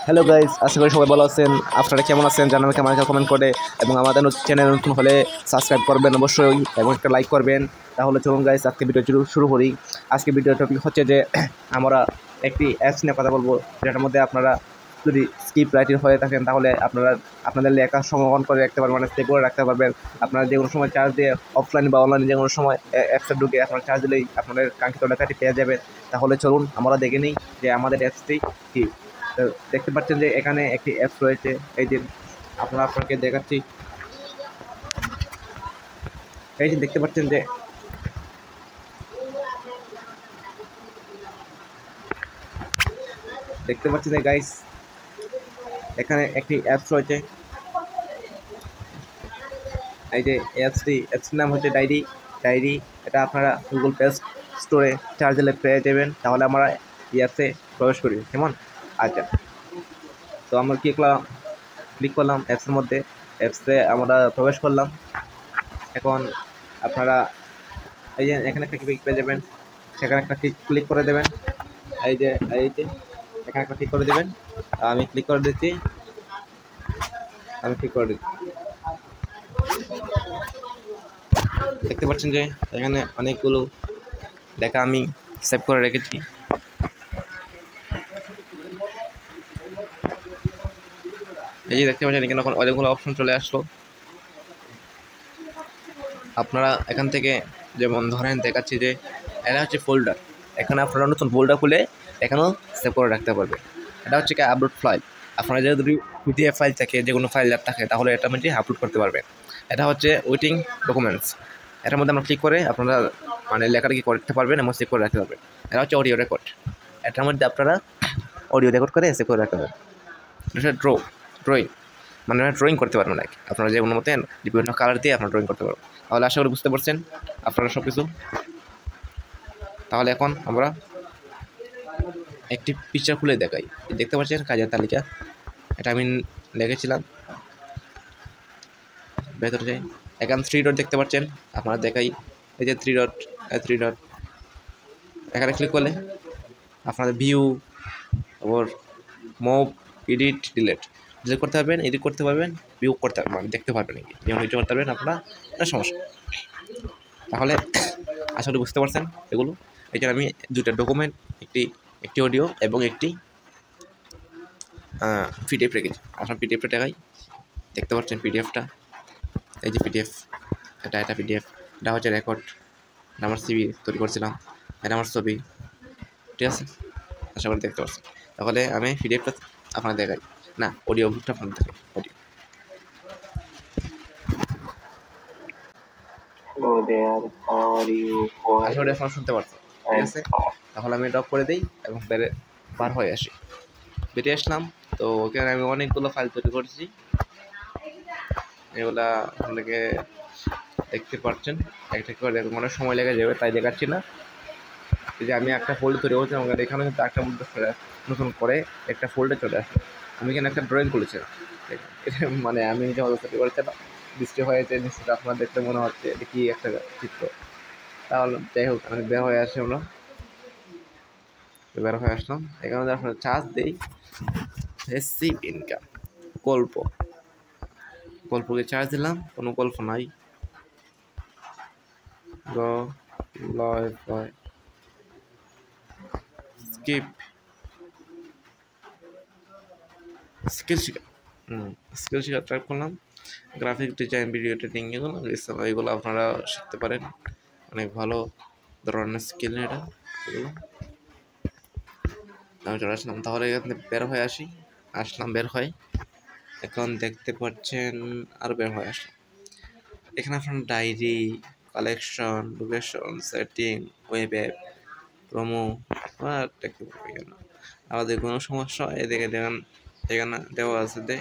Hello guys, আশা করি সবাই ভালো আছেন। আপনারা কেমন আছেন জানাবেন আমাকে কমেন্ট করে, এবং আমাদের চ্যানেল নতুন হলে সাবস্ক্রাইব করবেন অবশ্যই এবং একটা লাইক করবেন। তাহলে চলুন গাইস, আজকে ভিডিও শুরু করি। আজকে ভিডিও টপিক হচ্ছে যে আমরা একটি অ্যাপস নিয়ে কথা বলবো, যেটার মধ্যে আপনারা যদি স্কিপ রাইটিং হয়ে থাকেন তাহলে আপনারা আপনাদের লেখা সংরক্ষণ করে রাখতে পারবেন, মানে সেভ করে রাখতে পারবেন। আপনারা যে কোনো সময় চার্জ দিয়ে অফলাইন বা অনলাইনে যে কোনো সময় অ্যাপসে ঢুকে আপনারা চার্জ দিলেই আপনাদের কাঙ্ক্ষিত লেখাটি পেয়ে যাবেন। তাহলে চলুন আমরা দেখে নিই যে আমাদের অ্যাপসটি কি। তো দেখতে পাচ্ছেন যে এখানে একটি অ্যাপস রয়েছে, এই যে আপনাকে দেখাচ্ছি। এই যে দেখতে পাচ্ছেন যে গাইস, এখানে একটি অ্যাপস রয়েছে। এই যে অ্যাপসটির নাম হচ্ছে ডায়েরি। এটা আপনারা গুগল প্লে স্টোরে চার্জ দিলে পেয়ে যাবেন। তাহলে আমরা এই অ্যাপসে প্রবেশ করি কেমন। আচ্ছা, তো আমরা ক্লিক করলাম অ্যাপসের মধ্যে। অ্যাপসে আমরা প্রবেশ করলাম। এখন আপনারা এই যে এখানে একটা ক্লিক পেয়ে যাবেন, সেখানে একটা ক্লিক করে দেবেন। এই যে এখানে একটা ক্লিক করে দেবেন। আমি ক্লিক করে দিচ্ছি। দেখতে পাচ্ছেন যে এখানে অনেকগুলো লেখা আমি সেভ করে রেখেছি। এই যে দেখতে পাচ্ছেন এখানে এখন অনেকগুলো অপশন চলে আসলো। আপনারা এখান থেকে যেমন ধরেন দেখাচ্ছি যে এটা হচ্ছে ফোল্ডার। এখানে আপনারা নতুন ফোল্ডার খুলে এখানেও সেভ করে রাখতে পারবে। এটা হচ্ছে কি আপলোড ফাইল। আপনারা যদি পিডিএফ ফাইল থাকে, যে কোনো ফাইল থাকে, তাহলে এটা মধ্যে আপলোড করতে পারবেন। এটা হচ্ছে ওয়েটিং ডকুমেন্টস। এটার মধ্যে আমরা ক্লিক করে আপনারা মানে লেখাটা কি করতে পারবেন এবং সেভ করে রাখতে পারবেন। এটা হচ্ছে অডিও রেকর্ড। এটার মধ্যে আপনারা অডিও রেকর্ড করে সেভ করে রাখতে পারবেন। এটা ড্রয়িং, মানে ড্রয়িং করতে পারবেন নাকি আপনারা যে কোনো মতে বিভিন্ন কালার দিয়ে আপনারা ড্রয়িং করতে পারবেন। তাহলে আশা করি বুঝতে পারছেন আপনারা সব কিছু। তাহলে এখন আমরা একটি পিকচার খুলে দেখাই। দেখতে পাচ্ছেন কাজের তালিকা, এটা আমি লিখেছিলাম। ভেতরে যাই, এখানে 3 ডট দেখতে পাচ্ছেন, আপনারা দেখাই। এই যে 3 ডট, এখানে ক্লিক করলে আপনাদের ভিউ ওর মুভ, এডিট, ডিলিট করতে পারবেন, এডিট করতে পারবেন, ভিউ করতে পারবেন, মানে দেখতে পারবেন নাকি যেমন কিছু করতে পারবেন আপনারা, এটা সমস্যা। তাহলে আসলে বুঝতে পারছেন এগুলো। এখানে আমি 2টা ডকুমেন্ট, একটি অডিও এবং একটি পিডিএফ রেখেছি। আপনার পিডিএফটা দেখাই। দেখতে পাচ্ছেন পিডিএফটা, এই যে পিডিএফ, এটা পিডিএফ। এটা হচ্ছে রেকর্ড, এটা আমার সিভি তৈরি করছিলাম, এটা আমার ছবি, ঠিক আছে। আশা করি দেখতে পাচ্ছেন। তাহলে আমি পিডিএফটা আপনার দেখাই, না অডিও বুকটা আপনার দেখাই। অডিও আশা করি আপনারা শুনতে পাচ্ছেন, ঠিক আছে। তাহলে আমি ড্রপ করে দিই এবং বার হয়ে আসি। বেরিয়ে আসলাম। তো ওখানে আমি অনেকগুলো ফাইল তৈরি করেছি, এগুলা আপনাকে দেখতে পাচ্ছেন। একটা করে অনেক সময় লেগে যাবে, তাই দেখাচ্ছি না। এই যে আমি একটা ফোল্ড তৈরি করছিলাম, এখানে কিন্তু একটা নতুন করে একটা ফোল্ডে চলে আসে। আমি এখানে একটা ড্রয়িং করেছিলাম, এটা মানে আমি নিজে তৈরি করেছিলাম। বৃষ্টি হয়েছে, নিশ্চয়ই আপনার দেখতে মনে হচ্ছে এটা কি একটা চিত্র। তাহলে যাই হোক, আমি বের হয়ে আসলাম। এখানে আপনার চার্জ দিই প্যাসিভ ইনকাম, গল্পকে চার্জ দিলাম, কোনো গল্প নাই। স্কিপ স্কিল শিখা ট্রাই করলাম। গ্রাফিক ডিজাইন, ভিডিও এডিটিং, এগুলো আপনারা শিখতে পারেন। অনেক ভালো ধরনের স্কিল এটা, এগুলো আমি চলে আসলাম। তাহলে এখান থেকে বের হয়। এখন দেখতে পাচ্ছেন আরও বের হয়ে আসলাম। এখানে আপনার diary, collection, location, setting, web app, promo দেখতে পাবেন। আমাদের কোনো সমস্যা এদিকে দেখেন, এখানে দেওয়া আছে যে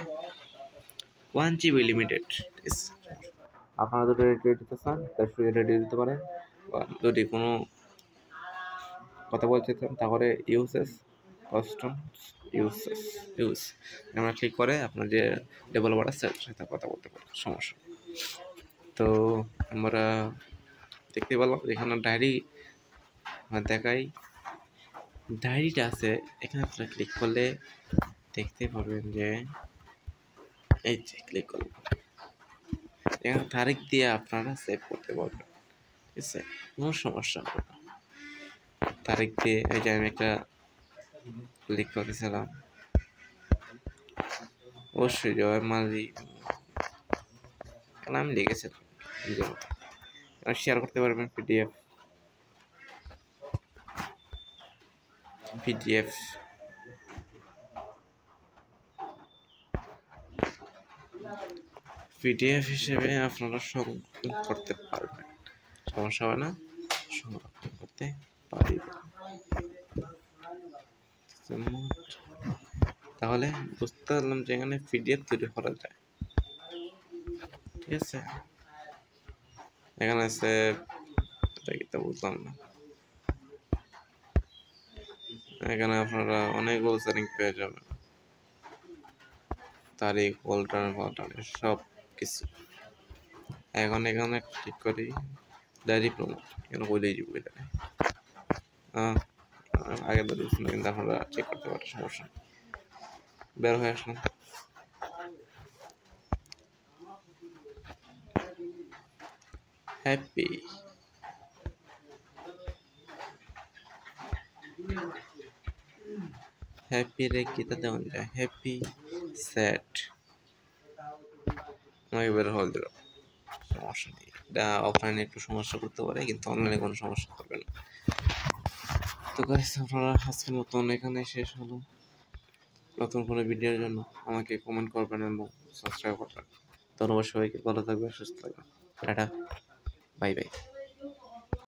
1 GB লিমিটেড। আপনারা যদি রেডি দিতে চান তাহলে রেডি দিতে পারেন, বা যদি কোনো কথা বলতে চান তাহলে ইউজ আমরা ক্লিক করে আপনার যে ডেভেলপার আছে সাথে কথা বলতে পারেন, সমস্যা। তো আমরা দেখতে পেলাম এখানে ডায়েরি দেখাই, ডায়েরিটা আছে। এখানে আপনারা ক্লিক করলে দেখতে পাবেন যে এই যে ক্লিক করুন, এখানে তারিখ দিয়ে আপনারা সেভ করতে পারবেন। ঠিক আছে, কোনো সমস্যা হবে না। তারিখ দিয়ে এই যে আমি একটা ক্লিক করেছিলাম, অবশ্যই জয় মালি আমি লিখেছিলাম, শেয়ার করতে পারবেন পিডিএফ পিডিএফ পিডিএফ হিসেবে আপনারা সংরক্ষণ করতে পারবেন, সমস্যা হবে না, সংরক্ষণ করতে পারবেন। তাহলে বুঝতে পারলাম যে এখানে পিডিএফ তৈরি করা যায়। ঠিক আছে, এখানে আছে এটা বুঝলাম না, এখানে আপনারা অনেকগুলো সেটিং পেয়ে যাবেন, তারিখ অল্টারনেট সব কিছু। এখন এখানে ক্লিক করি ডায়েরি প্রমোট, এখানে বলেই যাবো এখানে আগে বলেছিল, কিন্তু আপনারা চেক করতে পারেন, সমস্যা বের হয়ে আসলাম। হ্যাপি হ্যাপি রে কিতা দেওয়া যায়, হ্যাপি স্যাড আমাকে বের হল দিল, সমস্যা নেই। এটা অফলাইনে একটু সমস্যা করতে পারে, কিন্তু অনলাইনে কোনো সমস্যা করবে না। তো গাইস, আপনারা আজকের মতন এখানে শেষ হলো। নতুন কোনো ভিডিওর জন্য আমাকে কমেন্ট করবেন এবং সাবস্ক্রাইব করবেন। ধন্যবাদ সবাইকে, ভালো থাকবেন, সুস্থ থাকবেন, টাটা, বাই বাই।